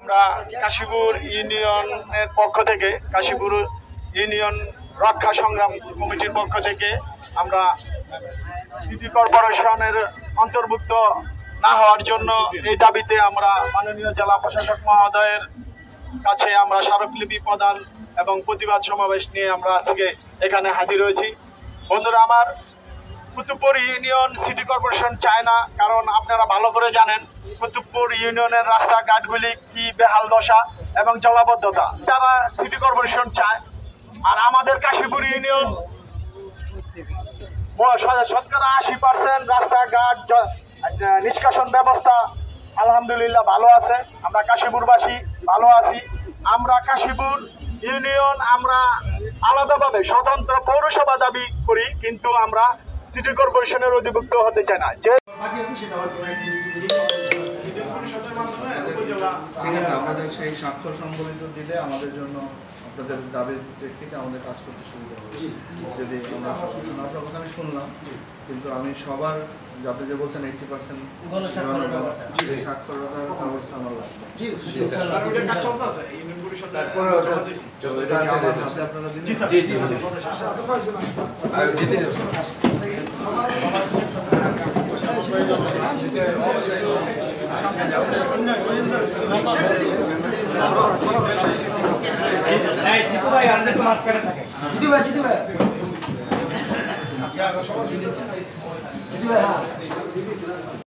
আমরা কাশীপুর ইউনিয়নের পক্ষ থেকে কাশীপুর ইউনিয়ন রক্ষা সংগ্রাম কমিটির পক্ষ থেকে আমরা সিটি কর্পোরেশনের অন্তর্ভুক্ত না হওয়ার জন্য এই দাবিতে আমরা মাননীয় জেলা প্রশাসক মহোদয়ের কাছে আমরা স্মারকলিপি প্রদান এবং প্রতিবাদ সমাবেশ নিয়ে আমরা আজকে এখানে হাজির হয়েছি। বন্ধুরা আমার, কুতুবপুর ইউনিয়ন সিটি কর্পোরেশন চায় না, কারণ আপনারা ভালো করে জানেন কুতুবপুর ইউনিয়নের রাস্তাঘাটগুলি কি বেহাল দশা এবং জলাবদ্ধতা। তারা সিটি কর্পোরেশন চায়। আর আমাদের কাশীপুর ইউনিয়ন শতকরা 80% রাস্তাঘাট নিষ্কাশন ব্যবস্থা আলহামদুলিল্লাহ ভালো আছে। আমরা কাশীপুরবাসী ভালো আছি। আমরা কাশীপুর ইউনিয়ন আমরা আলাদাভাবে স্বতন্ত্র পৌরসভা দাবি করি, কিন্তু আমরা সিটি কর্পোরেশনের অধিভুক্ত হতে চাই না। যে ঠিক আছে, আমাদের সেই স্বাক্ষর সম্বলিত দিলে আমাদের জন্য আপনাদের দাবির প্রেক্ষিতে আমাদের কাজ করতে সুবিধা হবে। যদি আমরা আপনার কথা আমি শুনলাম, কিন্তু আমি সবার যাতে যে বলছেন 80% সাক্ষরতার ব্যবস্থা আমার লাগবে। আপনারা জিতু ভাই আর একটু মাঝখানে থাকে। জিতু ভাই জিতু ভাই